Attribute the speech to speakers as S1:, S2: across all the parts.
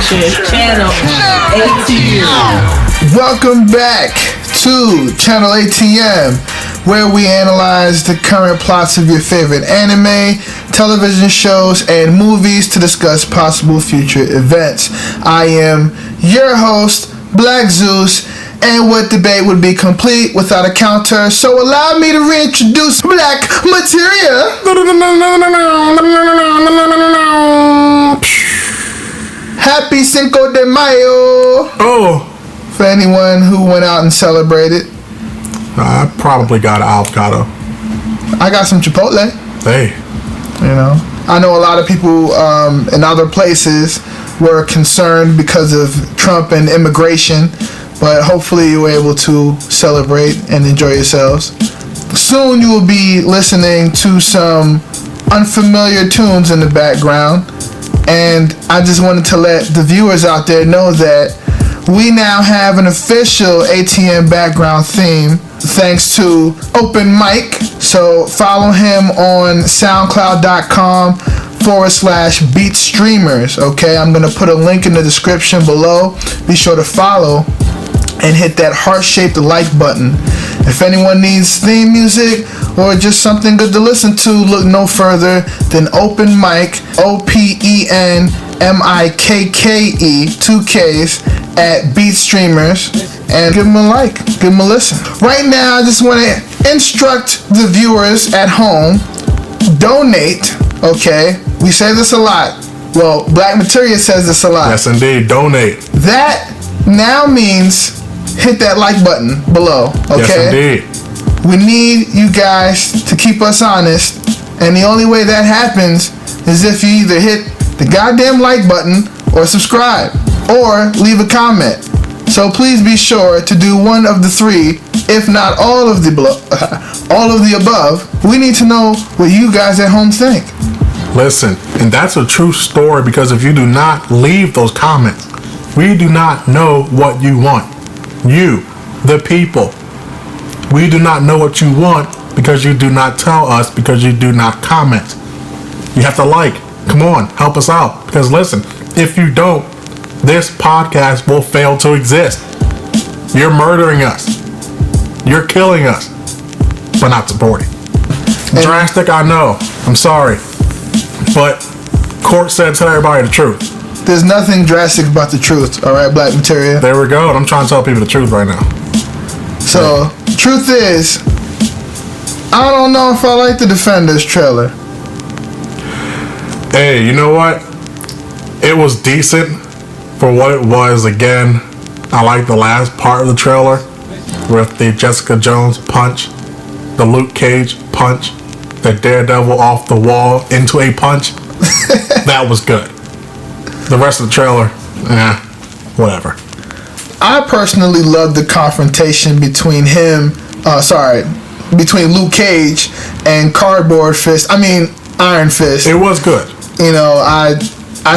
S1: Channel ATM.
S2: Welcome back to Channel ATM, where we analyze the current plots of your favorite anime, television shows, and movies to discuss possible future events. I am your host, Black Zeus, and what debate would be complete without a counter, so allow me to reintroduce Black Materia. Happy Cinco de Mayo!
S3: Oh!
S2: For anyone who went out and celebrated.
S3: I probably got an avocado.
S2: I got some Chipotle.
S3: Hey.
S2: You know, I know a lot of people in other places were concerned because of Trump and immigration, but hopefully you were able to celebrate and enjoy yourselves. Soon you will be listening to some unfamiliar tunes in the background, and I just wanted to let the viewers out there know that we now have an official ATM background theme thanks to Open Mic. So follow him on soundcloud.com/beatstreamers. Okay, I'm going to put a link in the description below. Be sure to follow and hit that heart-shaped like button. If anyone needs theme music or just something good to listen to, look no further than Open Mic, OPENMIKKE, 2 Ks, at Beat Streamers, and give them a like, give them a listen. Right now, I just want to instruct the viewers at home, donate, okay? We say this a lot. Well, Black Materia says this a lot.
S3: Yes, indeed, donate.
S2: That now means hit that like button below, okay?
S3: Yes, indeed.
S2: We need you guys to keep us honest, and the only way that happens is if you either hit the goddamn like button or subscribe or leave a comment. So please be sure to do one of the three, if not all of the above. We need to know what you guys at home think.
S3: Listen, and that's a true story, because if you do not leave those comments, we do not know what you want. You, the people, we do not know what you want because you do not tell us, because you do not comment. You have to like. Come on, help us out. Because listen, if you don't, this podcast will fail to exist. You're murdering us. You're killing us. But not supporting. Drastic, I know. I'm sorry. But court said, tell everybody the truth.
S2: There's nothing drastic about the truth, alright, Black Materia?
S3: There we go. And I'm trying to tell people the truth right now.
S2: So, truth is, I don't know if I like the Defenders trailer.
S3: Hey, you know what? It was decent for what it was. Again, I like the last part of the trailer with the Jessica Jones punch, the Luke Cage punch, the Daredevil off the wall into a punch. That was good. The rest of the trailer, whatever.
S2: I personally love the confrontation between between Luke Cage and Iron Fist.
S3: It was good.
S2: You know, I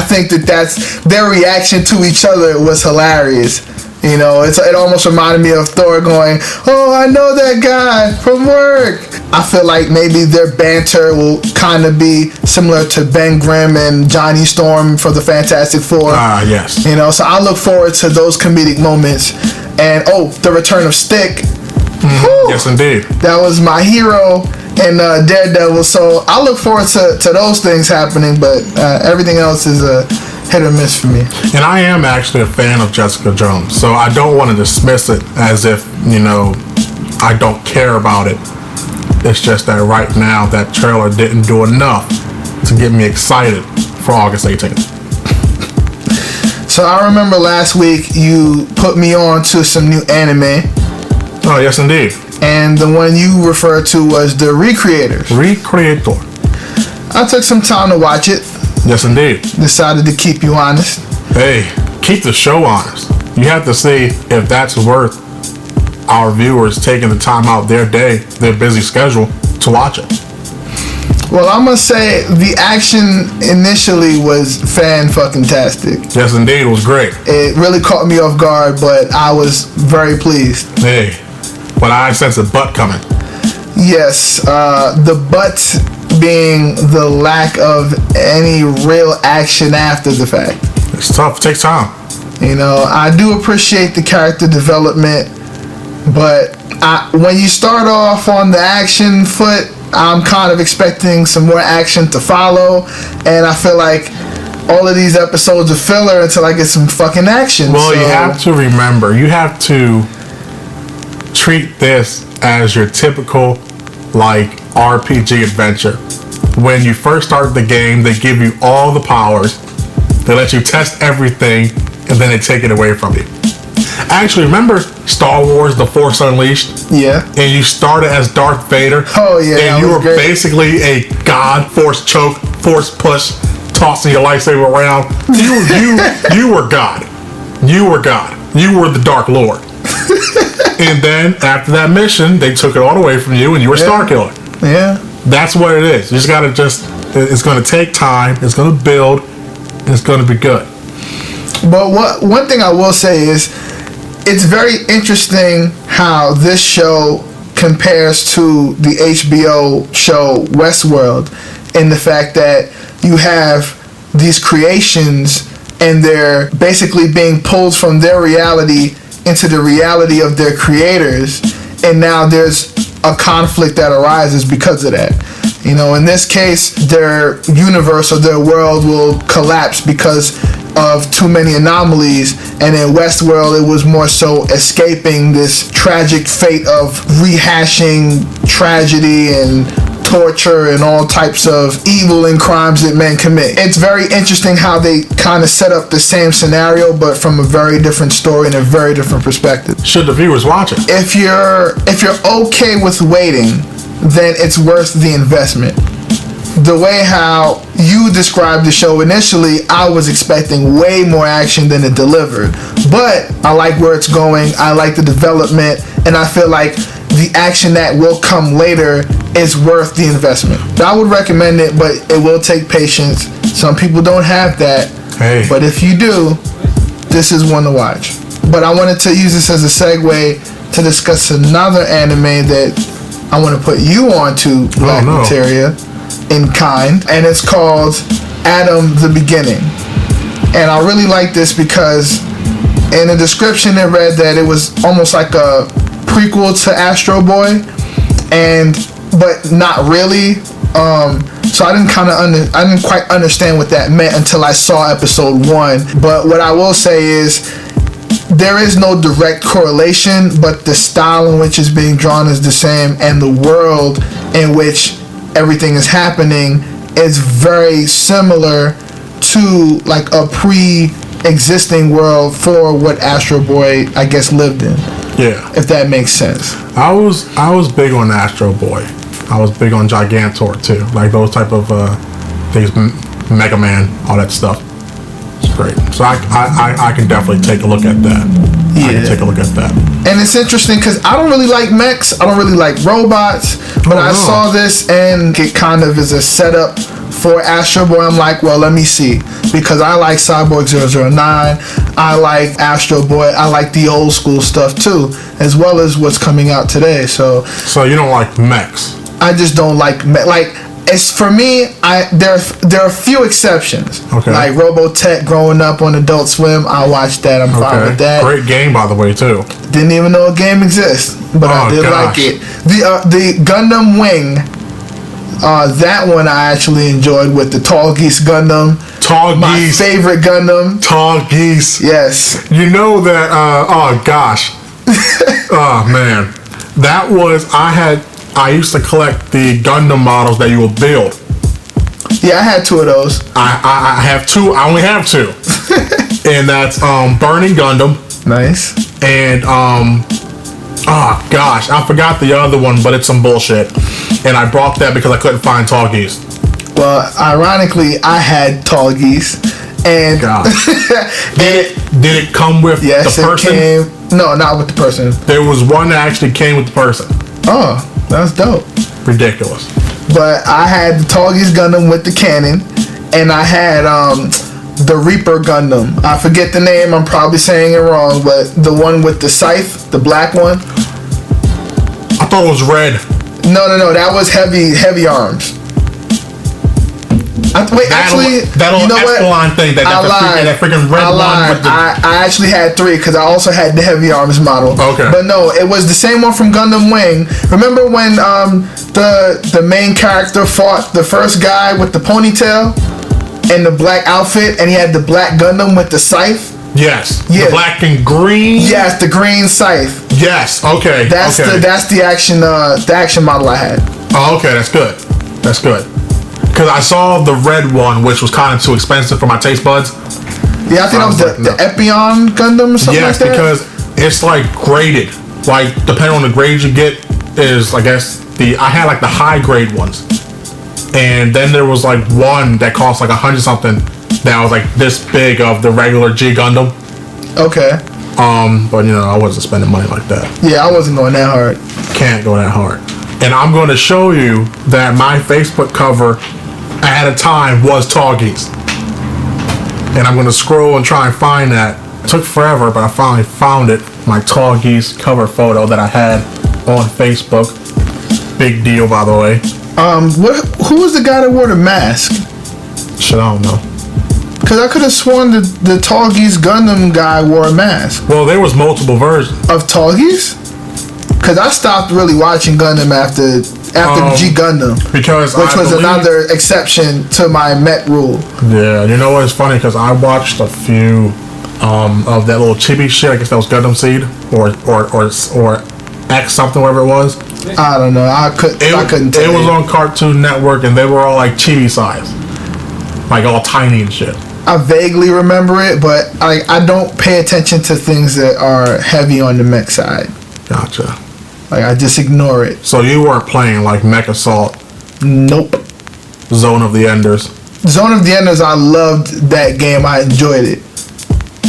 S2: think that's their reaction to each other was hilarious. You know, it almost reminded me of Thor going, "Oh, I know that guy from work." I feel like maybe their banter will kind of be similar to Ben Grimm and Johnny Storm for the Fantastic Four.
S3: Yes.
S2: You know, so I look forward to those comedic moments. And the return of Stick.
S3: Mm-hmm. Yes, indeed.
S2: That was my hero in Daredevil. So I look forward to those things happening, but everything else is a hit or miss for me.
S3: And I am actually a fan of Jessica Jones, so I don't want to dismiss it as if, I don't care about it. It's just that right now that trailer didn't do enough to get me excited for August 18th.
S2: So I remember last week you put me on to some new anime.
S3: Oh, yes, indeed.
S2: And the one you referred to was The Recreators.
S3: Recreator.
S2: I took some time to watch it.
S3: Yes, indeed.
S2: Decided to keep you honest.
S3: Hey, keep the show honest. You have to see if that's worth our viewers taking the time out their day, their busy schedule, to watch it.
S2: Well, I'm gonna say the action initially was fan-fucking-tastic.
S3: Yes, indeed, it was great.
S2: It really caught me off guard, but I was very pleased.
S3: Hey, but I sense a butt coming.
S2: Yes, the butt being the lack of any real action after the fact.
S3: It's tough. It takes time.
S2: You know, I do appreciate the character development, but when you start off on the action foot, I'm kind of expecting some more action to follow, and I feel like all of these episodes are filler until I get some fucking action.
S3: Well,
S2: so,
S3: you have to remember, you have to treat this as your typical, like, RPG adventure. When you first start the game, they give you all the powers, they let you test everything, and then they take it away from you. Actually, remember Star Wars: The Force Unleashed?
S2: Yeah.
S3: And you started as Darth Vader.
S2: Oh yeah.
S3: And you were
S2: great.
S3: basically a god, force choke, force push, tossing your lightsaber around. You were God. You were God. You were the Dark Lord. And then after that mission, they took it all away from you, and you were Star Killer.
S2: Yeah.
S3: That's what it is. You just gotta it's gonna take time. It's gonna build. And it's gonna be good.
S2: But one thing I will say is, it's very interesting how this show compares to the HBO show Westworld, in the fact that you have these creations and they're basically being pulled from their reality into the reality of their creators, and now there's a conflict that arises because of that. You know, in this case, their universe or their world will collapse because of too many anomalies, and in Westworld it was more so escaping this tragic fate of rehashing tragedy and torture and all types of evil and crimes that men commit. It's very interesting how they kind of set up the same scenario but from a very different story and a very different perspective.
S3: Should the viewers watch it?
S2: If you're okay with waiting, then it's worth the investment. The way how you described the show initially, I was expecting way more action than it delivered. But I like where it's going, I like the development, and I feel like the action that will come later is worth the investment. I would recommend it, but it will take patience. Some people don't have that.
S3: Hey.
S2: But if you do, this is one to watch. But I wanted to use this as a segue to discuss another anime that I want to put you on to, Black Materia, in kind, and it's called Adam the Beginning. And I really like this because in the description it read that it was almost like a prequel to Astro Boy, but not really. So I didn't quite understand what that meant until I saw episode 1. But what I will say is, there is no direct correlation, but the style in which it's being drawn is the same, and the world in which everything is happening is very similar to like a pre-existing world for what Astro Boy, I guess, lived in.
S3: Yeah.
S2: If that makes sense.
S3: I was big on Astro Boy. I was big on Gigantor too. Like those type of things, Mega Man, all that stuff. It's great. So I can definitely take a look at that. Yeah. I can take a look at that.
S2: And it's interesting because I don't really like mechs. I don't really like robots. But I saw this and it kind of is a setup for Astro Boy. I'm like, well, let me see. Because I like Cyborg 009. I like Astro Boy. I like the old school stuff too, as well as what's coming out today. So
S3: you don't like mechs?
S2: I just don't like it's for me. There are a few exceptions.
S3: Okay.
S2: Like Robotech growing up on Adult Swim, I watched that. I'm fine with that.
S3: Great game, by the way, too.
S2: Didn't even know a game exists, but I did like it. The Gundam Wing, that one I actually enjoyed with the Tall Geese Gundam. My favorite Gundam.
S3: Tall Geese.
S2: Yes.
S3: You know that? Oh gosh. Oh man, that was I used to collect the Gundam models that you will build.
S2: Yeah, I had 2 of those.
S3: I have 2. I only have 2. And that's Burning Gundam.
S2: Nice.
S3: And oh gosh, I forgot the other one, but it's some bullshit. And I brought that because I couldn't find Tall Geese.
S2: Well, ironically, I had Tall Geese. And
S3: did it come with the person?
S2: It came, no, not with the person.
S3: There was one that actually came with the person.
S2: Oh, that's dope.
S3: Ridiculous.
S2: But I had the Tall Geese Gundam with the cannon, and I had the Reaper Gundam. I forget the name, I'm probably saying it wrong, but the one with the scythe, the black one.
S3: I thought it was red.
S2: No, that was heavy arms. Wait, actually,
S3: that little
S2: you know what?
S3: Epsilon thing, that freaking red one. With the,
S2: I actually had 3 because I also had the heavy arms model.
S3: Okay.
S2: But no, it was the same one from Gundam Wing. Remember when the main character fought the first guy with the ponytail and the black outfit, and he had the black Gundam with the scythe?
S3: Yes.
S2: Yeah.
S3: The black and green.
S2: Yes, the green scythe.
S3: Yes. Okay.
S2: That's the action model I had.
S3: Oh, okay. That's good. That's good. Because I saw the red one, which was kind of too expensive for my taste buds.
S2: Yeah, I think that was the Epion Gundam or something like that.
S3: Yes, because it's like graded. Like, depending on the grades you get, is, I guess, I had like the high grade ones. And then there was like one that cost like 100 something that was like this big of the regular G Gundam.
S2: Okay.
S3: But I wasn't spending money like that.
S2: Yeah, I wasn't going that hard.
S3: Can't go that hard. And I'm going to show you that my Facebook cover at a time was Toggies. And I'm going to scroll and try and find that. It took forever, but I finally found it. My Toggies cover photo that I had on Facebook. Big deal, by the way.
S2: Who was the guy that wore the mask?
S3: Shit, I don't know.
S2: Because I could have sworn the Toggies Gundam guy wore a mask.
S3: Well, there was multiple versions.
S2: Of Toggies? Because I stopped really watching Gundam after G Gundam. Which was another exception to my Met rule.
S3: Yeah, you know what's funny? Because I watched a few of that little chibi shit. I guess that was Gundam Seed or X something, whatever it was.
S2: I don't know. I couldn't tell.
S3: It was on Cartoon Network, and they were all like chibi size, like all tiny and shit.
S2: I vaguely remember it, but I don't pay attention to things that are heavy on the mech side.
S3: Gotcha.
S2: Like, I just ignore it.
S3: So you weren't playing like Mech Assault?
S2: Nope.
S3: Zone of the Enders?
S2: Zone of the Enders, I loved that game. I enjoyed it.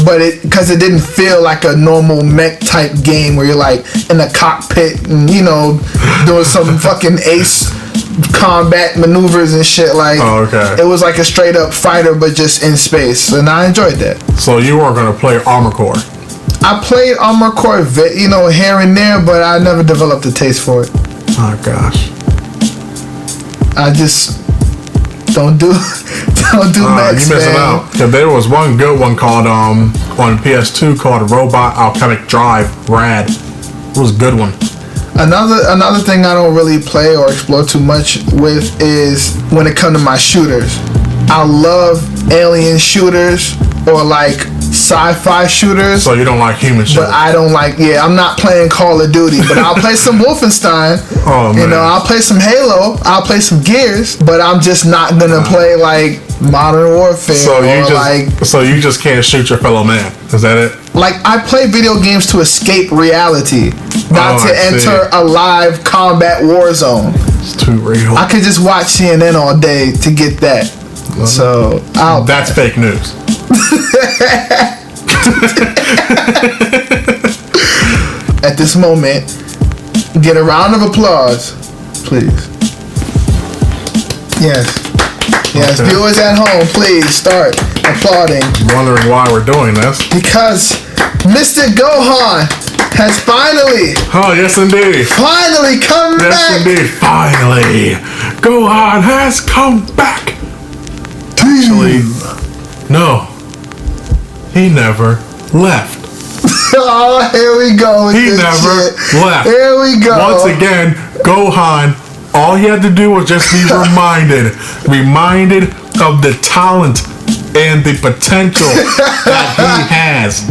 S2: But because it didn't feel like a normal mech type game where you're like in a cockpit and, doing some fucking ace combat maneuvers and shit. Like,
S3: okay.
S2: It was like a straight up fighter, but just in space. And I enjoyed that.
S3: So you weren't going to play Armor Core?
S2: I played Armor Core, here and there, but I never developed a taste for it.
S3: Oh gosh.
S2: I just don't do mechs,
S3: you're missing out. Yeah, there was one good one called on PS2 called Robot Alchemic Drive. Rad. It was a good one.
S2: Another thing I don't really play or explore too much with is when it comes to my shooters. I love alien shooters or like sci-fi shooters.
S3: So you don't like human shooters?
S2: But I don't like. Yeah, I'm not playing Call of Duty, but I'll play some Wolfenstein.
S3: Oh man.
S2: I'll play some Halo. I'll play some Gears, but I'm just not gonna play like Modern Warfare.
S3: So you just can't shoot your fellow man. Is that it?
S2: Like, I play video games to escape reality, not to enter a live combat war zone.
S3: It's too real.
S2: I could just watch CNN all day to get that. So
S3: that's fake news.
S2: At this moment, get a round of applause, please. Yes. Yes, okay. Viewers at home, please start applauding.
S3: Wondering why we're doing this.
S2: Because Mystic Gohan has finally...
S3: Oh, yes indeed.
S2: Finally come back.
S3: Yes indeed, finally. Gohan has come back. Actually, no. He never left.
S2: Oh, here we go.
S3: He never left.
S2: Here we go.
S3: Once again, Gohan, all he had to do was just be reminded of the talent and the potential that he has.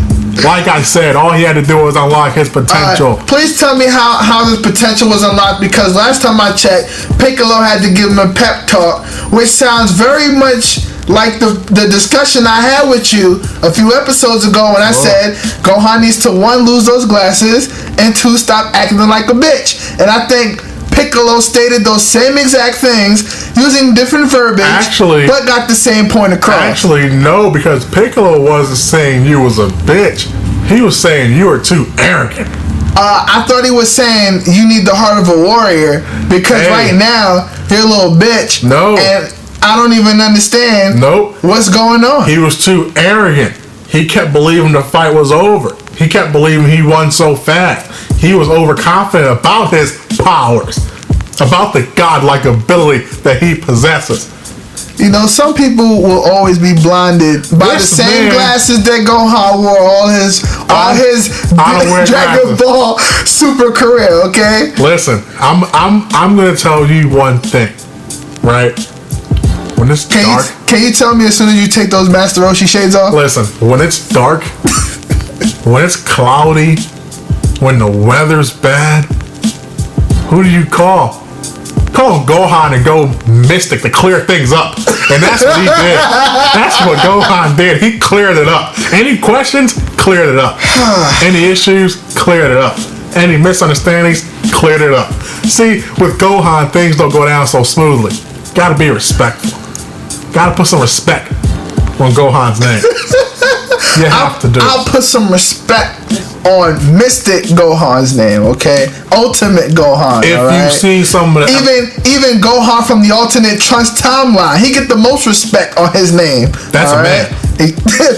S3: Like I said, all he had to do was unlock his potential.
S2: Please tell me how his potential was unlocked, because last time I checked, Piccolo had to give him a pep talk, which sounds very much like the discussion I had with you a few episodes ago when I said Gohan needs to, 1, lose those glasses, and 2, stop acting like a bitch. And I think Piccolo stated those same exact things using different verbiage, but got the same point across.
S3: Actually, no, because Piccolo wasn't saying you was a bitch. He was saying you were too arrogant.
S2: I thought he was saying you need the heart of a warrior, because right now you're a little bitch.
S3: No.
S2: And I don't even understand what's going on.
S3: He was too arrogant. He kept believing the fight was over. He kept believing he won so fast. He was overconfident about his powers, about the godlike ability that he possesses.
S2: You know, some people will always be blinded by the same glasses that Gohan wore all his Dragon Ball Super career. Okay.
S3: Listen, I'm gonna tell you one thing, right? When it's dark,
S2: can you tell me as soon as you take those Master Roshi shades off?
S3: Listen, when it's dark, when it's cloudy, when the weather's bad, who do you call? Call Gohan and go Mystic to clear things up. And that's what he did. That's what Gohan did. He cleared it up. Any questions? Cleared it up. Any issues? Cleared it up. Any misunderstandings? Cleared it up. See, with Gohan, things don't go down so smoothly. Gotta be respectful. Gotta put some respect on Gohan's name. You have to do it.
S2: I'll put some respect on Mystic Gohan's name, okay? Ultimate Gohan.
S3: If you see some of the
S2: even Gohan from the alternate Trunks timeline, he get the most respect on his name.
S3: That's a man.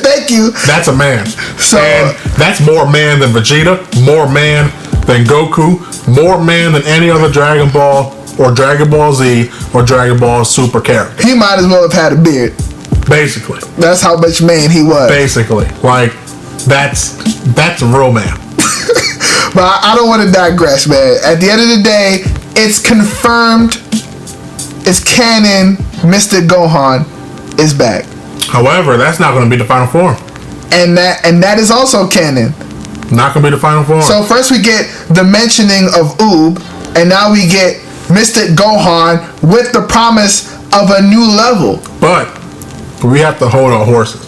S2: Thank you.
S3: That's a man.
S2: So
S3: and that's more man than Vegeta, more man than Goku, more man than any other Dragon Ball or Dragon Ball Z or Dragon Ball Super character.
S2: He might as well have had a beard.
S3: Basically.
S2: That's how much man he was.
S3: Basically. Like, that's a real man.
S2: But I don't want to digress, man. At the end of the day, it's confirmed, it's canon, Mystic Gohan is back.
S3: However, that's not going to be the final form.
S2: And that is also canon.
S3: Not going to be the final form.
S2: So first we get the mentioning of Oob, and now we get Mystic Gohan with the promise of a new level.
S3: But we have to hold our horses.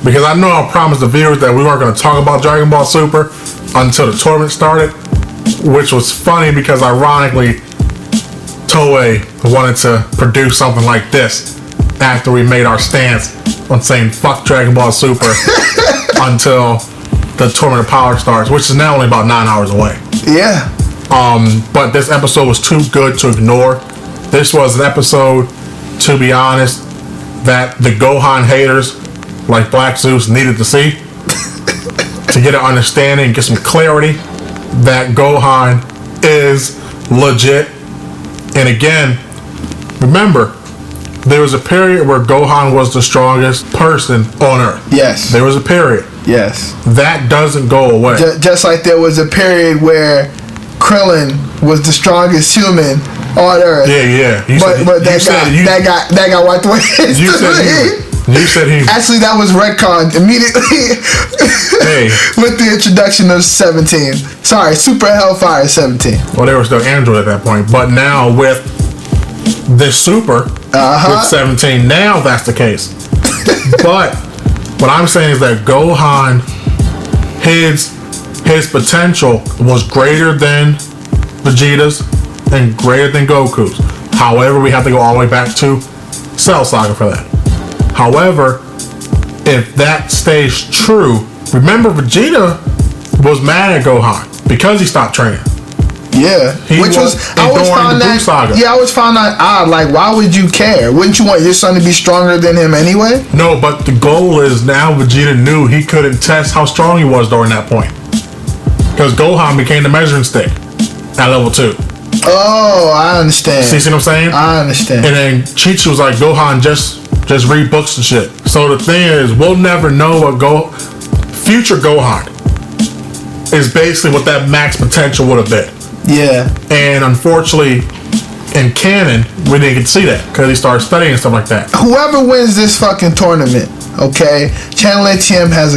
S3: Because I know I promised the viewers that we weren't going to talk about Dragon Ball Super until the tournament started. Which was funny because ironically, Toei wanted to produce something like this after we made our stance on saying fuck Dragon Ball Super until the Tournament of Power starts, which is now only about 9 hours away.
S2: Yeah.
S3: But this episode was too good to ignore. This was an episode, to be honest, that the Gohan haters like Black Zeus needed to see to get an understanding, get some clarity that Gohan is legit. And again, remember, there was a period where Gohan was the strongest person on Earth.
S2: Yes.
S3: There was a period.
S2: Yes.
S3: That doesn't go away.
S2: Just like there was a period where Krillin was the strongest human on Earth.
S3: Yeah.
S2: But that got wiped away.
S3: You said he.
S2: Actually, that was retconned immediately.
S3: Hey.
S2: With the introduction of 17. Sorry, Super Hellfire 17.
S3: Well, they were still Android at that point, but now with this Super with 17, now that's the case. But what I'm saying is that Gohan, his potential was greater than Vegeta's and greater than Goku's. However, we have to go all the way back to Cell Saga for that. However, if that stays true, remember Vegeta was mad at Gohan because he stopped training.
S2: Yeah, I always found that odd. Like, why would you care? Wouldn't you want your son to be stronger than him anyway?
S3: No, but the goal is now Vegeta knew he couldn't test how strong he was during that point because Gohan became the measuring stick at level 2.
S2: Oh, I understand.
S3: See what I'm saying?
S2: I understand.
S3: And then Chi-Chi was like, Gohan, just read books and shit. So the thing is, we'll never know what future Gohan is basically what that max potential would have been.
S2: Yeah.
S3: And unfortunately, in canon, we didn't get to see that because he started studying and stuff like that.
S2: Whoever wins this fucking tournament, okay? Channel ATM has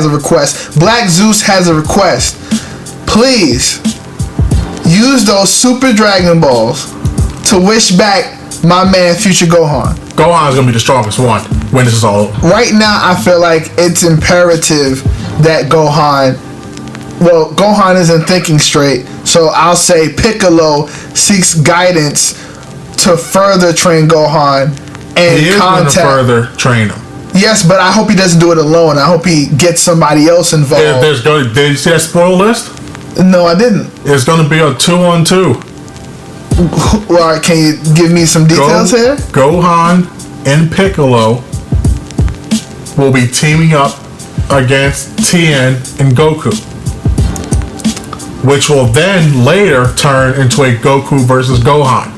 S2: a request. Black Zeus has a request. Please use those Super Dragon Balls to wish back my man Future Gohan.
S3: Gohan is gonna be the strongest one when this is all over.
S2: Right now, I feel like it's imperative that Gohan isn't thinking straight, so I'll say Piccolo seeks guidance to further train Gohan and
S3: he is going to further train him.
S2: Yes, but I hope he doesn't do it alone. I hope he gets somebody else involved.
S3: Did you see that spoiler list?
S2: No, I didn't.
S3: It's going to be a 2-on-2.
S2: Well, can you give me some details here?
S3: Gohan and Piccolo will be teaming up against Tien and Goku, which will then later turn into a Goku versus Gohan.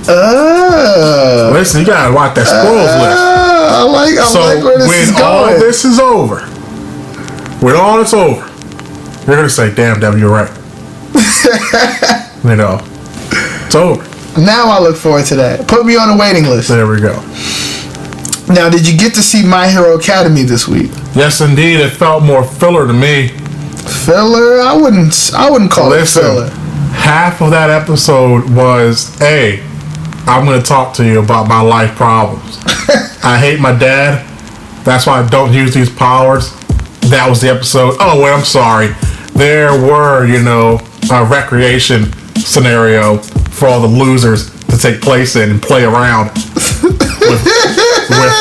S3: Listen, you gotta watch that spoils list.
S2: I like where this is
S3: when
S2: going.
S3: all this is over, when all it's over, you're gonna say, "Damn, Devin, you're right." You know, it's over.
S2: Now I look forward to that. Put me on the waiting list.
S3: There we go.
S2: Now, did you get to see My Hero Academy this week?
S3: Yes, indeed. It felt more filler to me.
S2: Filler? I wouldn't call it filler.
S3: Half of that episode was, hey, I'm going to talk to you about my life problems. I hate my dad. That's why I don't use these powers. That was the episode. Oh, wait, I'm sorry. There were, a recreation scenario for all the losers to take place in and play around with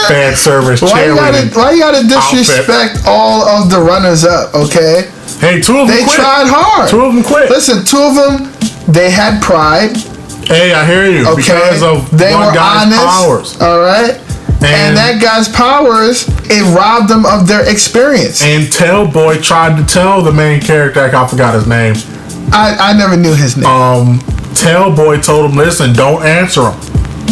S3: fan service cheerleading.
S2: Why you gotta disrespect all of the runners up, okay?
S3: Hey, two of them quit.
S2: They tried hard.
S3: Two of them quit.
S2: Listen, two of them, they had pride.
S3: Hey, I hear you.
S2: Okay?
S3: Because of
S2: they
S3: one
S2: were
S3: guy's
S2: honest,
S3: powers.
S2: All right? And that guy's powers, it robbed them of their experience.
S3: And Tailboy tried to tell the main character, I forgot his name.
S2: I never knew his name.
S3: Tailboy told him, listen, don't answer him.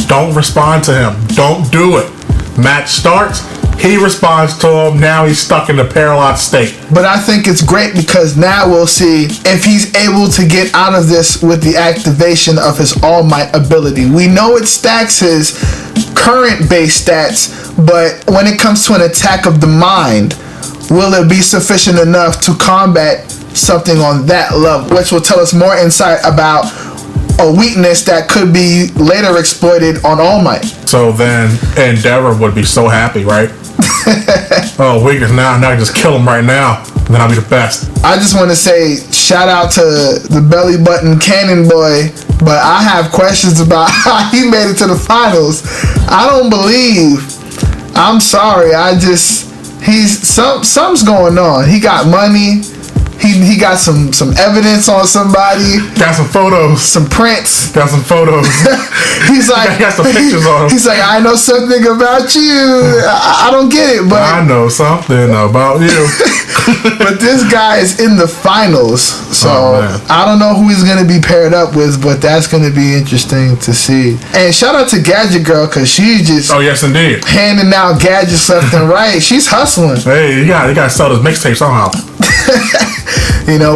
S3: Don't respond to him. Don't do it. Match starts. He responds to him. Now he's stuck in a paralyzed state.
S2: But I think it's great because now we'll see if he's able to get out of this with the activation of his All Might ability. We know it stacks his current base stats, but when it comes to an attack of the mind, will it be sufficient enough to combat something on that level, which will tell us more insight about a weakness that could be later exploited on All Might.
S3: So then Endeavor would be so happy, right? Oh, weakness now. Now I can just kill him right now. Then I'll be the best.
S2: I just want to say shout out to the belly button cannon boy, but I have questions about how he made it to the finals. I don't believe. I'm sorry. Something's going on. He got money. He got some evidence on somebody.
S3: Got some photos.
S2: Some prints.
S3: Got some photos.
S2: He's like,
S3: he got some pictures on him.
S2: He's like, I know something about you. I don't get it, but
S3: I know something about you.
S2: But this guy is in the finals, so I don't know who he's gonna be paired up with, but that's gonna be interesting to see. And shout out to Gadget Girl because she's just
S3: yes indeed
S2: handing out gadgets left and right. She's hustling.
S3: Hey, you got to sell this mixtape somehow.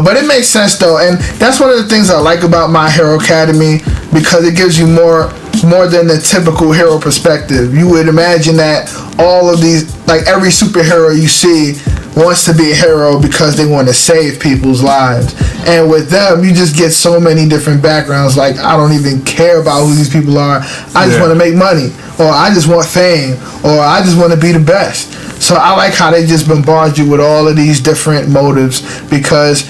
S2: But it makes sense though, and that's one of the things I like about My Hero Academy because it gives you more than the typical hero perspective. You would imagine that all of these, like every superhero you see wants to be a hero because they want to save people's lives, and with them you just get so many different backgrounds. Like, I don't even care about who these people are. I just want to make money, or I just want fame, or I just want to be the best. So I like how they just bombard you with all of these different motives because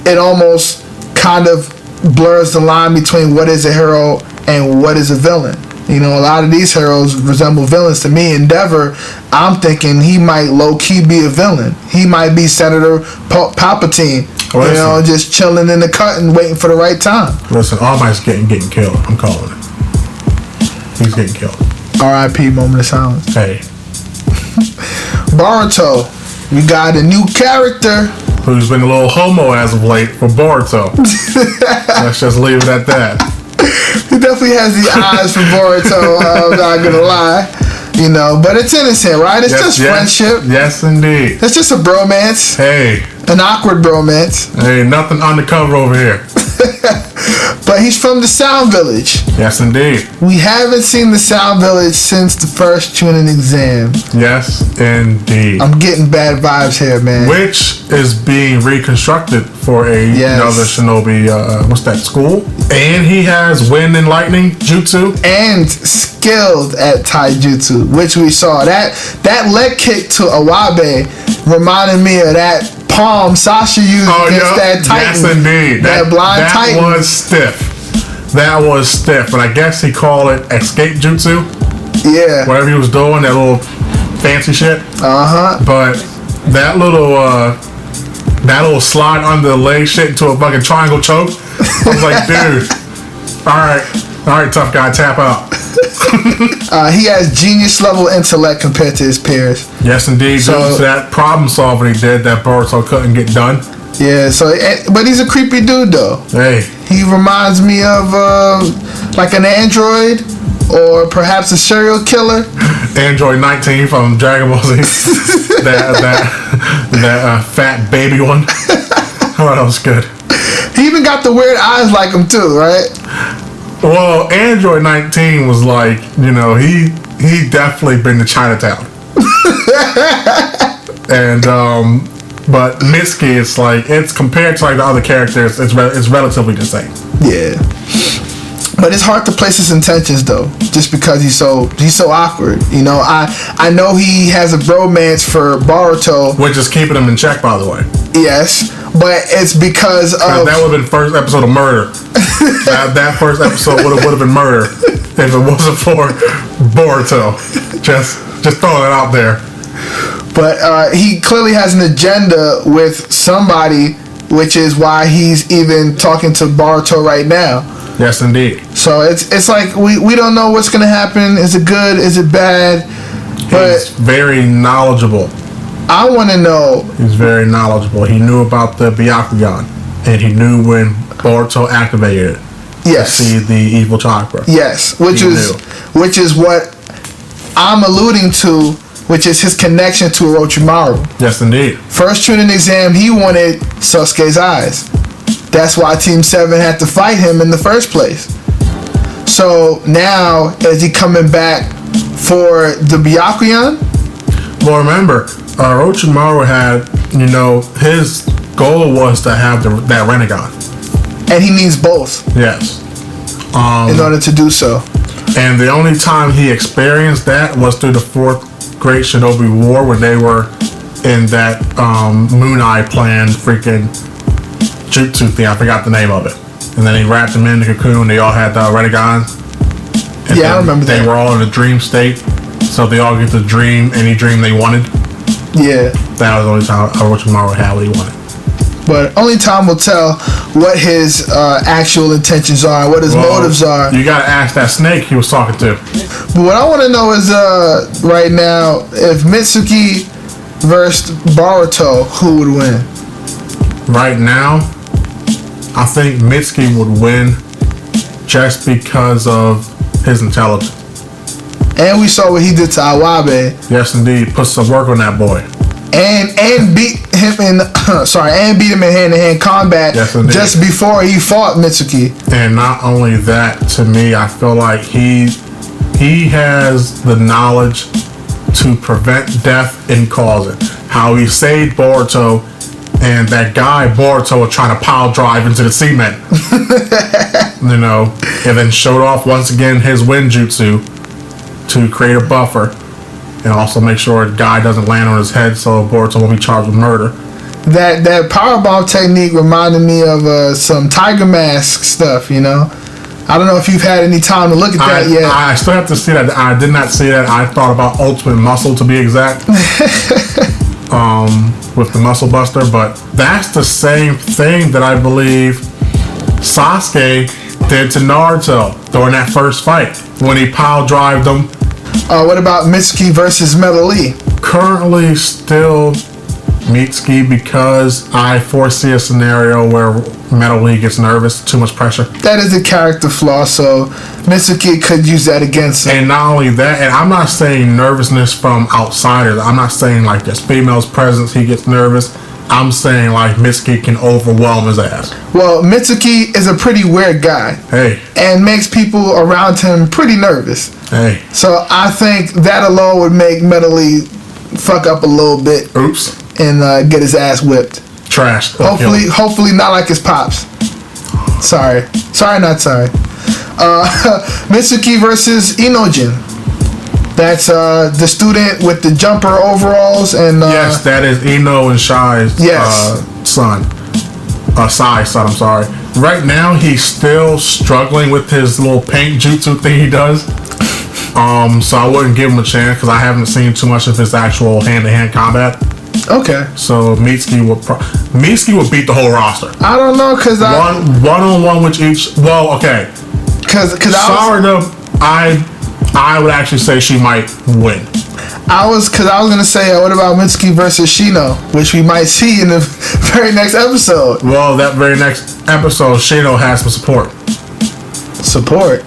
S2: it almost kind of blurs the line between what is a hero and what is a villain. A lot of these heroes resemble villains to me. Endeavor, I'm thinking he might low-key be a villain. He might be Senator Palpatine, just chilling in the cut and waiting for the right time.
S3: Listen, All Might's getting killed. I'm calling it. He's getting killed.
S2: R.I.P. Moment of silence.
S3: Hey.
S2: Boruto, we got a new character
S3: who's been a little homo as of late for Boruto. Let's just leave it at that.
S2: He definitely has the eyes for Boruto. I'm not gonna lie, but it's innocent, right? It's just friendship.
S3: Yes, indeed.
S2: It's just a bromance.
S3: Hey,
S2: an awkward bromance.
S3: Hey, nothing undercover over here.
S2: But he's from the Sound Village.
S3: Yes, indeed.
S2: We haven't seen the Sound Village since the first Chunin exam.
S3: Yes, indeed.
S2: I'm getting bad vibes here, man.
S3: Which is being reconstructed for another shinobi, what's that, school? And he has wind and lightning jutsu.
S2: And skilled at taijutsu, which we saw. That leg kick to Awabe reminded me of that palm Sasha used against that Titan.
S3: Yes, indeed.
S2: That blind Titan.
S3: That was stiff. That was stiff. But I guess he called it escape jutsu.
S2: Yeah.
S3: Whatever he was doing, that little fancy shit. But that little slide under the leg shit into a fucking triangle choke. I was like, dude. All right, tough guy, tap out.
S2: He has genius level intellect compared to his peers.
S3: Yes, indeed. So that problem solving he did that Boruto couldn't get done.
S2: Yeah, so, but he's a creepy dude, though.
S3: Hey.
S2: He reminds me of, like an android, or perhaps a serial killer.
S3: Android 19 from Dragon Ball Z. that fat baby one. Oh, that was good.
S2: He even got the weird eyes like him, too, right?
S3: Well, Android 19 was like, he definitely been to Chinatown. And, but Mitsuki, it's compared to like the other characters, it's relatively the same.
S2: Yeah. But it's hard to place his intentions though, just because he's so awkward. I know he has a bromance for Boruto,
S3: which is keeping him in check, by the way.
S2: Yes, but it's because of
S3: that would have been first episode of murder. that first episode would have been murder if it wasn't for Boruto. Just throwing it out there.
S2: But he clearly has an agenda with somebody, which is why he's even talking to Boruto right now.
S3: Yes, indeed.
S2: So it's like we don't know what's gonna happen. Is it good? Is it bad? But
S3: he's very knowledgeable.
S2: I want to know.
S3: He's very knowledgeable. He knew about the Byakugan, and he knew when Boruto activated it.
S2: Yes.
S3: To see the evil chakra.
S2: Yes, which is what I'm alluding to, which is his connection to Orochimaru.
S3: Yes, indeed.
S2: First Chunin exam, he wanted Sasuke's eyes. That's why Team 7 had to fight him in the first place. So now, is he coming back for the Byakugan?
S3: Well, remember, Orochimaru had, his goal was to have that Rinnegan.
S2: And he needs both.
S3: Yes.
S2: In order to do so.
S3: And the only time he experienced that was through the Fourth Great Shinobi War, when they were in that Moon Eye Plan freaking jutsu thing. I forgot the name of it. And then he wrapped them in the cocoon. They all had the Rinnegan.
S2: Yeah, I remember that.
S3: They were all in a dream state, so they all get to dream any dream they wanted.
S2: Yeah.
S3: That was the only time Orochimaru had what he wanted.
S2: But only time will tell what his actual intentions are, what his motives are.
S3: You gotta ask that snake he was talking to.
S2: But what I want to know is, right now, if Mitsuki versus Boruto, who would win?
S3: Right now, I think Mitsuki would win just because of his intelligence.
S2: And we saw what he did to Awabe.
S3: Yes, indeed. Put some work on that boy.
S2: And beat him in hand-to-hand combat.
S3: Yes, indeed.
S2: Just before he fought Mitsuki.
S3: And not only that, to me, I feel like he has the knowledge to prevent death and cause it. How he saved Boruto, and that guy Boruto was trying to pile drive into the cement. And then showed off once again his wind jutsu to create a buffer, and also make sure the guy doesn't land on his head, so Boruto won't be charged with murder.
S2: That powerbomb technique reminded me of some Tiger Mask stuff. I don't know if you've had any time to look at that yet.
S3: I still have to see that. I did not see that. I thought about Ultimate Muscle, to be exact. With the Muscle Buster, but that's the same thing that I believe Sasuke did to Naruto during that first fight when he pile drived him.
S2: What about Mitsuki versus Metal Lee?
S3: Currently still Mitsuki, because I foresee a scenario where Metal Lee gets nervous, too much pressure.
S2: That is a character flaw, so Mitsuki could use that against him.
S3: And not only that, and I'm not saying nervousness from outsiders. I'm not saying like just females' presence, he gets nervous. I'm saying like Mitsuki can overwhelm his ass.
S2: Well, Mitsuki is a pretty weird guy.
S3: Hey.
S2: And makes people around him pretty nervous.
S3: Hey.
S2: So I think that alone would make Metal Lee fuck up a little bit.
S3: Oops.
S2: And get his ass whipped.
S3: Trashed.
S2: Hopefully not like his pops. Sorry, not sorry. Mitsuki versus Inojin. That's the student with the jumper overalls and.
S3: Yes, that is Ino and Shai's son. Sai's son. I'm sorry. Right now, he's still struggling with his little paint jutsu thing he does. So I wouldn't give him a chance because I haven't seen too much of his actual hand-to-hand combat.
S2: Okay.
S3: So Mitsuki would beat the whole roster.
S2: I don't know, because
S3: one-on-one with each. Well, okay.
S2: Because
S3: I would actually say she might win.
S2: Because I was gonna say, what about Mitsuki versus Shino, which we might see in the very next episode.
S3: Well, that very next episode, Shino has some support.
S2: Support?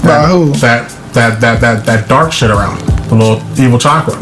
S2: By who?
S3: That dark shit around, the little evil chakra.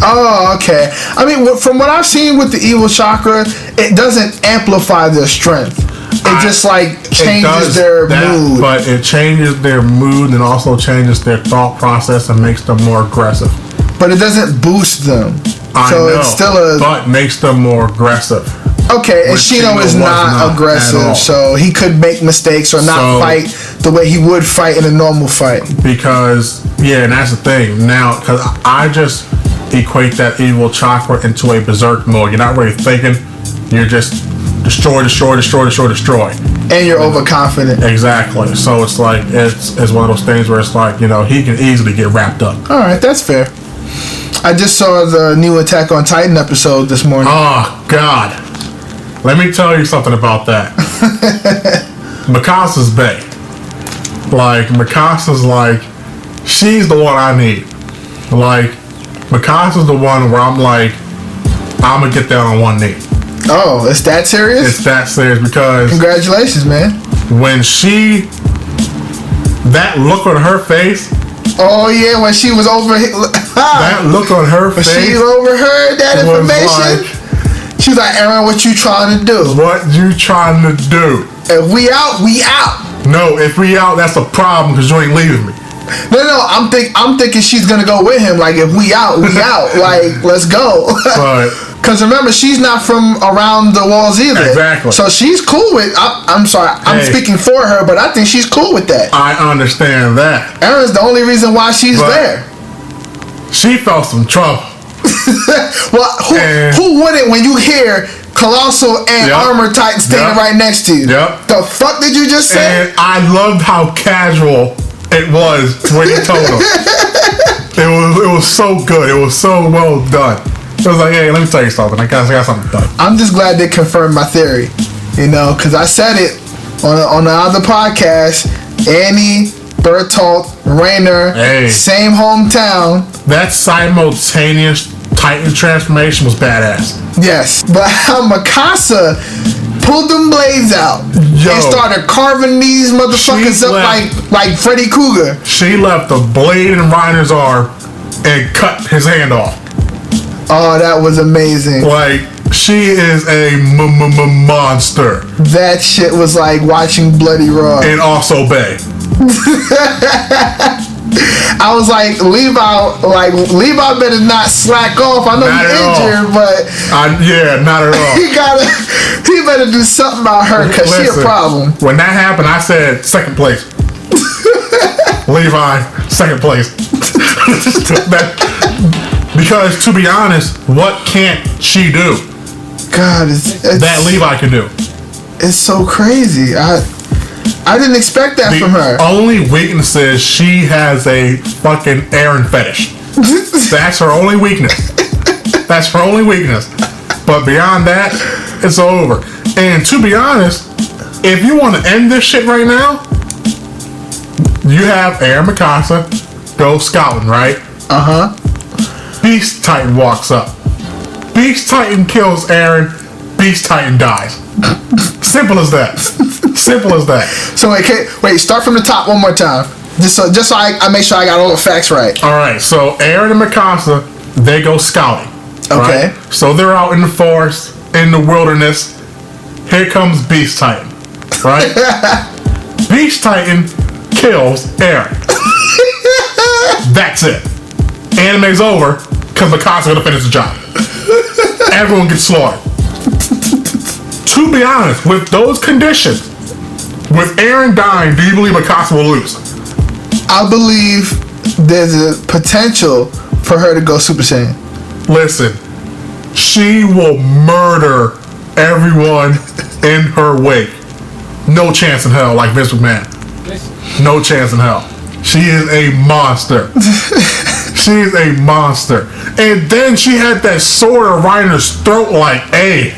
S2: Oh, okay. I mean, from what I've seen with the evil chakra, it doesn't amplify their strength. It just like changes their mood.
S3: But it changes their mood and also changes their thought process and makes them more aggressive.
S2: But it doesn't boost them.
S3: I
S2: so
S3: know,
S2: it's still
S3: but makes them more aggressive.
S2: Okay, and Shino is not aggressive, so he could make mistakes or not fight the way he would fight in a normal fight.
S3: Because, yeah, and that's the thing. Now, because I just equate that evil chakra into a berserk mode. You're not really thinking. You're just destroy.
S2: And you're overconfident.
S3: Exactly. So it's like, it's one of those things where it's like, he can easily get wrapped up.
S2: Alright, that's fair. I just saw the new Attack on Titan episode this morning.
S3: Oh, God. Let me tell you something about that. Mikasa's bae. Like, Mikasa's like, she's the one I need. Like, Mikasa's the one where I'm like, I'm gonna get down on one knee.
S2: Oh, it's that serious?
S3: It's that serious because...
S2: Congratulations, man.
S3: When that look on her face...
S2: Oh, yeah, when she was over...
S3: that look on her face...
S2: When she overheard that information... She's like, Aaron, what you trying to do?
S3: What you trying to do?
S2: If we out, we out.
S3: No, if we out, that's a problem because you ain't leaving me.
S2: No, I'm thinking she's gonna go with him. Like, if we out, we out. Like, let's go. Because remember, she's not from around the walls either.
S3: Exactly.
S2: So she's cool with. I'm sorry, I'm speaking for her, but I think she's cool with that.
S3: I understand that.
S2: Aaron's the only reason why she's there.
S3: She felt some trouble.
S2: Well, who wouldn't when you hear Colossal and Armored Titan standing right next to you?
S3: Yep.
S2: The fuck did you just say?
S3: And I loved how casual it was when he told him. It was so good. It was so well done. It was like, hey, let me tell you something. I got something done.
S2: I'm just glad they confirmed my theory. Because I said it on the other podcast. Annie, Bertolt, Rainer, same hometown.
S3: That simultaneous Titan transformation was badass.
S2: Yes, but how Mikasa pulled them blades out and started carving these motherfuckers up like Freddy Krueger.
S3: She left a blade in Reiner's arm and cut his hand off.
S2: Oh, that was amazing.
S3: Like, she is a monster.
S2: That shit was like watching Bloody Raw.
S3: And also Bay.
S2: I was like, Levi better not slack off. I know he's injured, but
S3: not at all.
S2: he better do something about her because she a problem.
S3: When that happened, I said second place. Levi, second place. Because to be honest, what can't she do?
S2: God, it's
S3: that Levi can do.
S2: It's so crazy. I didn't expect that from her.
S3: The only weakness is she has a fucking Aaron fetish. That's her only weakness. That's her only weakness. But beyond that, it's over. And to be honest, if you want to end this shit right now, you have Aaron Mikasa go scouting, right? Beast Titan walks up. Beast Titan kills Aaron. Beast Titan dies. Simple as that. Simple as that.
S2: So wait, start from the top one more time. Just so I make sure I got all the facts right.
S3: Alright, so Aaron and Mikasa, they go scouting.
S2: Okay.
S3: Right? So they're out in the forest, in the wilderness. Here comes Beast Titan. Right? Beast Titan kills Aaron. That's it. Anime's over because Mikasa's gonna finish the job. Everyone gets slaughtered. To be honest, with those conditions, with Aaron dying, do you believe Mikasa will lose?
S2: I believe there's a potential for her to go Super Saiyan.
S3: Listen, she will murder everyone in her wake. No chance in hell, like Vince McMahon. No chance in hell. She is a monster. She is a monster. And then she had that sword around her throat like, hey,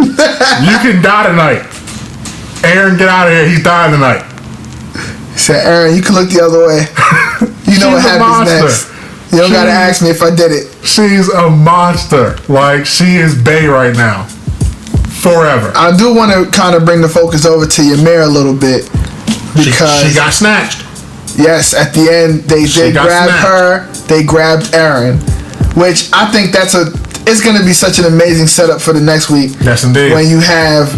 S3: you can die tonight. Aaron, get out of here. He's dying tonight.
S2: He said, Aaron, you can look the other way. You know what happens next. You don't gotta ask me if I did it.
S3: She's a monster. Like, she is bae right now. Forever.
S2: I do want to kind of bring the focus over to Ymir a little bit. Because
S3: she got snatched.
S2: Yes, at the end, they grabbed her. They grabbed Aaron. Which I think it's going to be such an amazing setup for the next week.
S3: Yes, indeed.
S2: When you have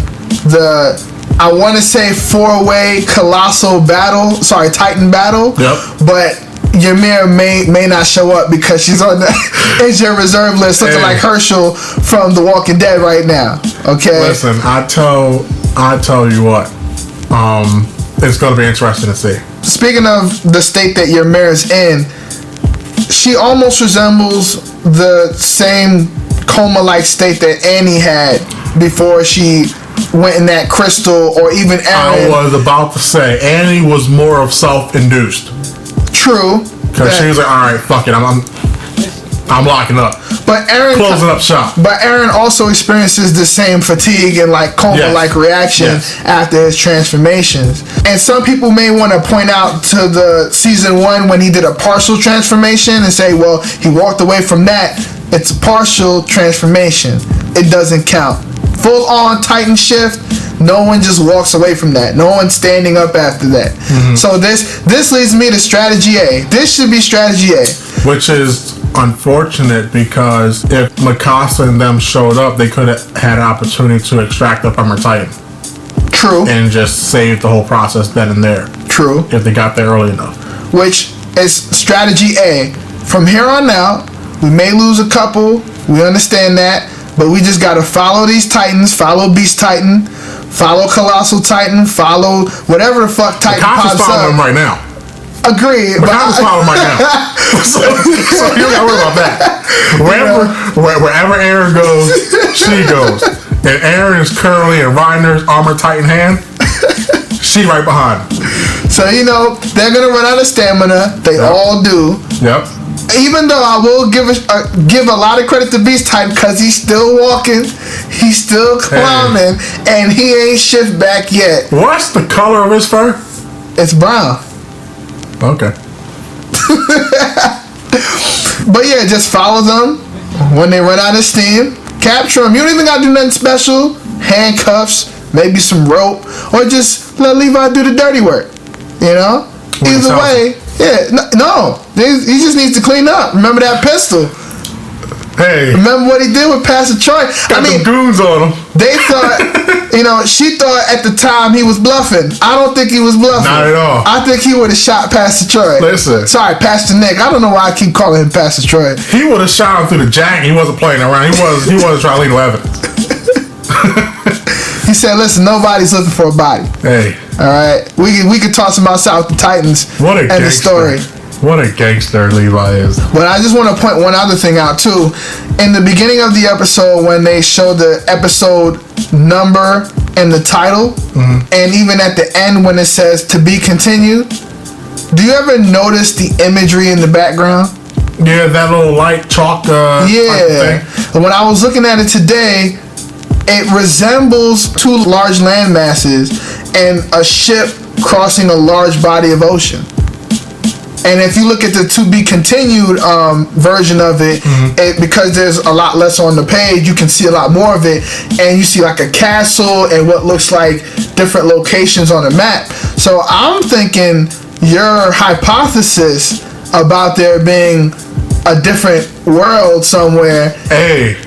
S2: I want to say 4-way Colossal battle. Sorry, Titan battle.
S3: Yep.
S2: But Ymir may not show up because she's on the injured reserve list, looking like Herschel from The Walking Dead right now. Okay.
S3: Listen, I tell you what, it's going to be interesting to see.
S2: Speaking of the state that Ymir is in, she almost resembles the same coma-like state that Annie had before she went in that crystal, or even Aaron.
S3: I was about to say, Annie was more of self-induced.
S2: True.
S3: Because she was like, all right, fuck it, I'm locking up.
S2: But Aaron
S3: closing up shop.
S2: But Aaron also experiences the same fatigue and like coma-like reaction after his transformations. And some people may want to point out to the season 1 when he did a partial transformation and say, well, he walked away from that. It's a partial transformation. It doesn't count. Full-on Titan shift. No one just walks away from that. No one's standing up after that. Mm-hmm. So this leads me to strategy A. This should be strategy A.
S3: Which is unfortunate because if Mikasa and them showed up, they could have had an opportunity to extract the Armored Titan.
S2: True.
S3: And just save the whole process then and there.
S2: True.
S3: If they got there early enough.
S2: Which is strategy A. From here on out, we may lose a couple. We understand that. But we just got to follow these Titans. Follow Beast Titan. Follow Colossal Titan. Follow whatever the fuck Titan pops up.
S3: Following him right now.
S2: Agreed.
S3: Mikasa's following right now. so you don't got to worry about that. Wherever Aaron goes, she goes. And Aaron is currently in Reiner's Armored Titan hand. She right behind him.
S2: So, they're going to run out of stamina. They all do.
S3: Yep.
S2: Even though I will give a lot of credit to Beast Titan because he's still walking, he's still climbing, and he ain't shift back yet.
S3: What's the color of his fur?
S2: It's brown.
S3: Okay.
S2: But yeah, just follow them when they run out of steam. Capture them. You don't even got to do nothing special. Handcuffs, maybe some rope, or just let Levi do the dirty work. Either way. Yeah, no. He just needs to clean up. Remember that pistol?
S3: Hey.
S2: Remember what he did with Pastor Troy?
S3: Got some goons on him.
S2: They thought, she thought at the time he was bluffing. I don't think he was bluffing.
S3: Not at all.
S2: I think he would have shot Pastor Troy.
S3: Listen.
S2: Sorry, Pastor Nick. I don't know why I keep calling him Pastor Troy.
S3: He would have shot him through the jacket. He wasn't playing around. He wasn't trying to leave no evidence.
S2: He said, listen, nobody's looking for a body.
S3: Hey.
S2: All right? We could toss him outside with the Titans.
S3: What a
S2: and
S3: gangster.
S2: The story.
S3: What a gangster Levi is.
S2: But I just want to point one other thing out, too. In the beginning of the episode, when they show the episode number and the title, and even at the end when it says to be continued, do you ever notice the imagery in the background?
S3: Yeah, that little light chalk
S2: thing. When I was looking at it today, it resembles two large land masses and a ship crossing a large body of ocean. And if you look at the to be continued version of it, because there's a lot less on the page, you can see a lot more of it. And you see like a castle and what looks like different locations on the map. So I'm thinking your hypothesis about there being a different world somewhere.
S3: Hey.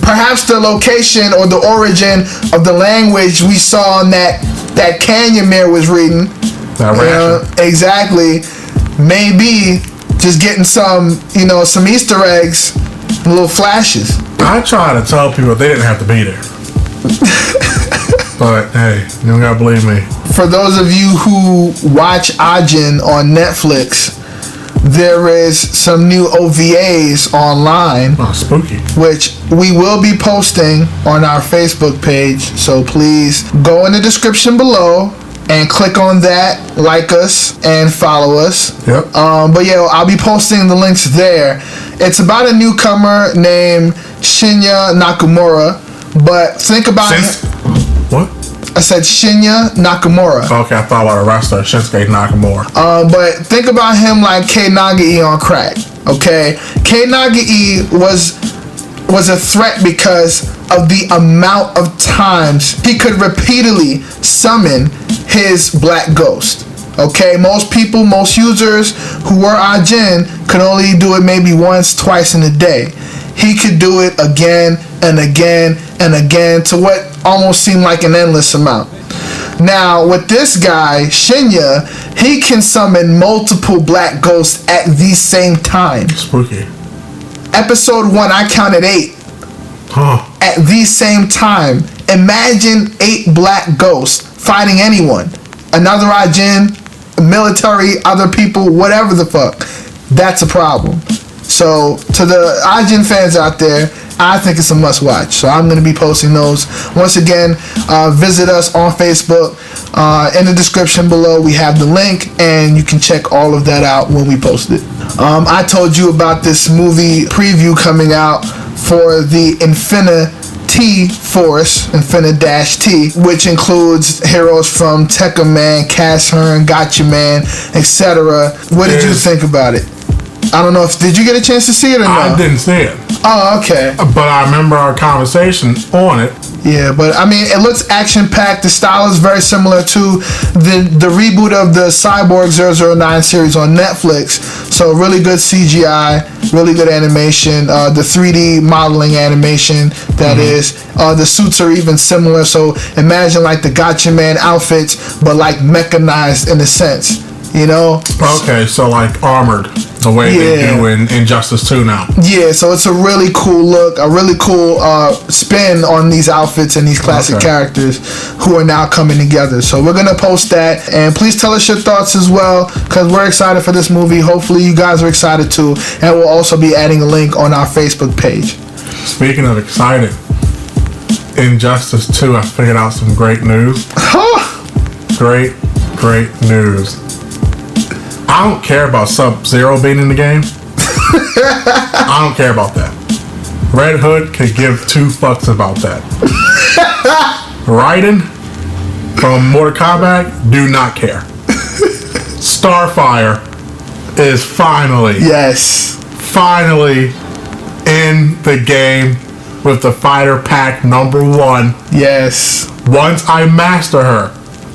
S2: Perhaps the location or the origin of the language we saw in that Canyon Mirror was reading. Exactly. Maybe just getting some Easter eggs, little flashes.
S3: I try to tell people they didn't have to be there. But hey, you don't gotta believe me.
S2: For those of you who watch Ajin on Netflix, there is some new OVAs online.
S3: Oh, spooky.
S2: Which we will be posting on our Facebook page. So please go in the description below and click on that, like us, and follow us.
S3: Yep.
S2: But yeah, I'll be posting the links there. It's about a newcomer named Shinya Nakamura. But think about
S3: What?
S2: I said Shinya Nakamura.
S3: Okay, I thought about a wrestler, Shinsuke Nakamura.
S2: But think about him like K Nagai on crack. Okay, K Nagai was a threat because of the amount of times he could repeatedly summon his black ghost. Okay, most people, most users who were Ajin could only do it maybe once, twice in a day. He could do it again and again and again to what almost seemed like an endless amount. Now, with this guy, Shinya, he can summon multiple black ghosts at the same time.
S3: Spooky.
S2: Episode 1, I counted 8. At the same time. Imagine 8 black ghosts fighting anyone. Another Ajin, military, other people, whatever the fuck. That's a problem. So, to the Ajin fans out there, I think it's a must watch. So I'm going to be posting those. Once again, visit us on Facebook. In the description below, we have the link, and you can check all of that out when we post it. I told you about this movie preview coming out for the Infinity Force, Infinity-T, which includes heroes from Tekka Man, Cass Hearn, Gotcha Man, etc. What did you think about it? I don't know if did you get a chance to see it or not?
S3: I didn't see it.
S2: Oh, okay.
S3: But I remember our conversation on it.
S2: Yeah, but I mean, it looks action-packed. The style is very similar to the reboot of the Cyborg 009 series on Netflix. So really good CGI, really good animation. The 3D modeling animation, that is. The suits are even similar. So imagine like the Gotcha Man outfits, but like mechanized in a sense. You know?
S3: Okay, so like armored, the way they do in Injustice 2 now.
S2: Yeah, so it's a really cool look, a really cool spin on these outfits and these classic characters who are now coming together. So we're going to post that, and please tell us your thoughts as well, because we're excited for this movie. Hopefully you guys are excited too, and we'll also be adding a link on our Facebook page.
S3: Speaking of excited, Injustice 2, I figured out some great news. Great news. I don't care about Sub-Zero being in the game. I don't care about that. Red Hood could give 2 fucks about that. Raiden from Mortal Kombat, do not care. Starfire is finally in the game with the fighter pack number 1.
S2: Yes.
S3: Once I master her,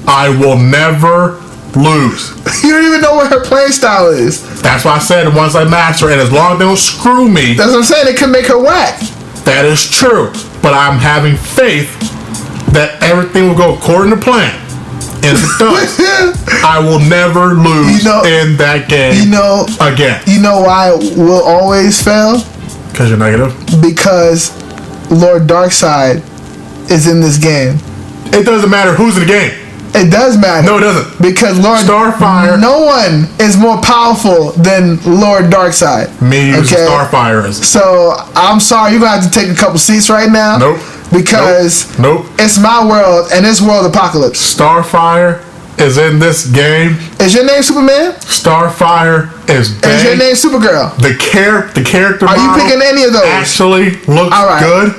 S3: I will never lose.
S2: You don't even know what her playstyle is.
S3: That's why I said once I master her, and as long as they don't screw me.
S2: That's what I'm saying, it could make her whack.
S3: That is true. But I'm having faith that everything will go according to plan. And if it does, I will never lose in that game again.
S2: You know why it will always fail?
S3: Because you're negative?
S2: Because Lord Darkseid is in this game.
S3: It doesn't matter who's in the game.
S2: It does matter.
S3: No, it doesn't.
S2: Because Lord
S3: Starfire.
S2: No one is more powerful than Lord Darkseid.
S3: Me using Starfire is.
S2: So I'm sorry, you're gonna have to take a couple seats right now.
S3: Nope.
S2: Because it's my world and it's World Apocalypse.
S3: Starfire is in this game.
S2: Is your name Superman?
S3: Starfire is big.
S2: Is your name Supergirl?
S3: The character
S2: Are you picking any of those?
S3: Actually looks good.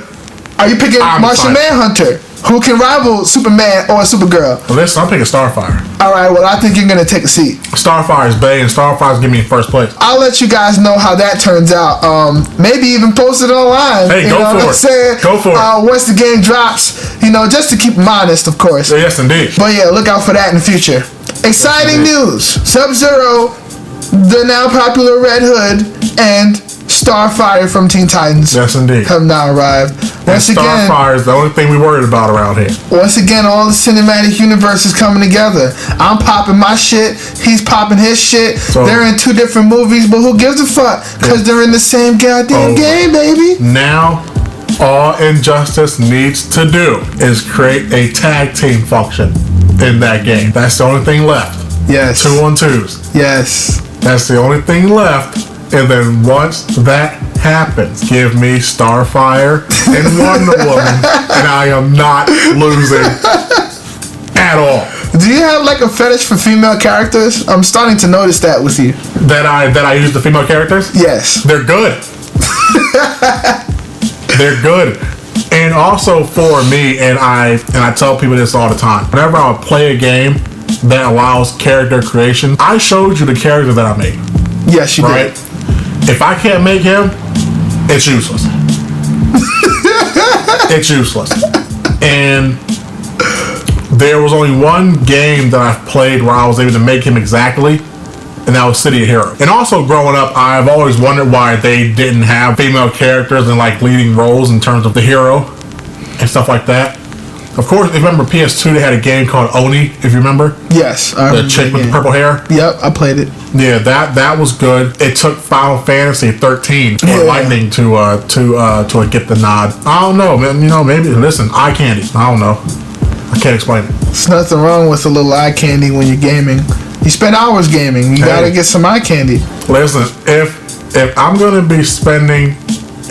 S2: Are you picking Martian Manhunter? Who can rival Superman or Supergirl?
S3: Well, listen, I'm picking Starfire.
S2: Alright, well, I think you're going to take a seat.
S3: Starfire's Bay, and Starfire's give me in first place.
S2: I'll let you guys know how that turns out. Maybe even post it online.
S3: Hey, go for it. Go for it.
S2: Once the game drops, just to keep them honest, of course.
S3: Yes, indeed.
S2: But yeah, look out for that in the future. Exciting news. Sub-Zero, the now popular Red Hood, and Starfire from Teen Titans.
S3: Yes, indeed.
S2: Have now arrived. Once again,
S3: Starfire is the only thing we worried about around here.
S2: Once again, all the cinematic universe is coming together. I'm popping my shit. He's popping his shit. So, they're in 2 different movies, but who gives a fuck? Because they're in the same goddamn game, baby.
S3: Now, all Injustice needs to do is create a tag team function in that game. That's the only thing left.
S2: Yes.
S3: 2-on-2s.
S2: Yes.
S3: That's the only thing left. And then once that happens, give me Starfire and Wonder Woman, and I am not losing at all.
S2: Do you have like a fetish for female characters? I'm starting to notice that with you.
S3: That I use the female characters?
S2: Yes.
S3: They're good. They're good. And also for me, and I tell people this all the time. Whenever I play a game that allows character creation, I showed you the character that I made.
S2: Yes, you
S3: right?
S2: did.
S3: If I can't make him, it's useless. It's useless. And there was only one game that I've played where I was able to make him exactly, and that was City of Heroes. And also growing up, I've always wondered why they didn't have female characters in like leading roles in terms of the hero and stuff like that. Of course, if you remember PS2, they had a game called Oni, if you remember.
S2: Yes. I
S3: the chick with the purple hair.
S2: Yep, I played it.
S3: Yeah, that was good. It took Final Fantasy 13 for Lightning to get the nod. I don't know, man. You know, maybe, listen, eye candy. I don't know. I can't explain it.
S2: There's nothing wrong with a little eye candy when you're gaming. You spend hours gaming. You gotta get some eye candy.
S3: Listen, if I'm gonna be spending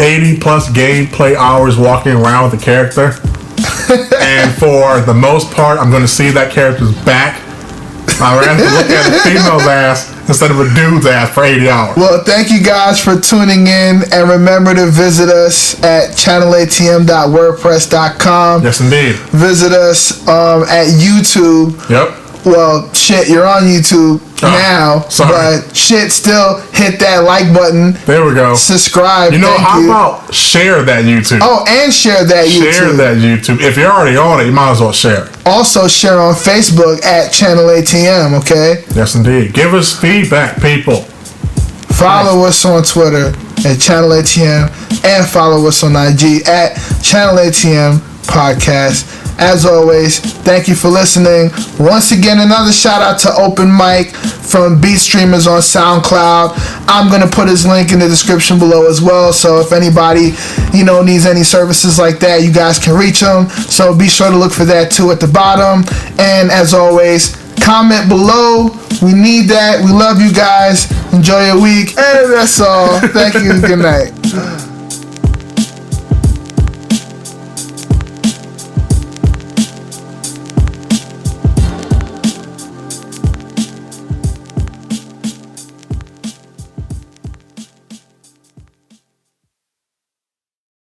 S3: 80 plus gameplay hours walking around with the character, and for the most part, I'm gonna see that character's back, I'd rather look at a female's ass instead of a dude's ass for 80 hours.
S2: Well, thank you guys for tuning in, and remember to visit us at channelatm.wordpress.com.
S3: Yes, indeed.
S2: Visit us at YouTube.
S3: Yep.
S2: Well, shit, you're on YouTube now, but shit, still hit that like button.
S3: There we go.
S2: Subscribe.
S3: You know, how about share that YouTube?
S2: Oh, and share that YouTube.
S3: Share that YouTube. If you're already on it, you might as well share.
S2: Also share on Facebook at Channel ATM, okay?
S3: Yes, indeed. Give us feedback, people.
S2: Follow us on Twitter at Channel ATM, and follow us on IG at Channel ATM Podcast. As always, thank you for listening. Once again, another shout out to Open Mic from Beat Streamers on SoundCloud. I'm going to put his link in the description below as well. So if anybody, needs any services like that, you guys can reach him. So be sure to look for that too at the bottom. And as always, comment below. We need that. We love you guys. Enjoy your week. And that's all. Thank you. Good night.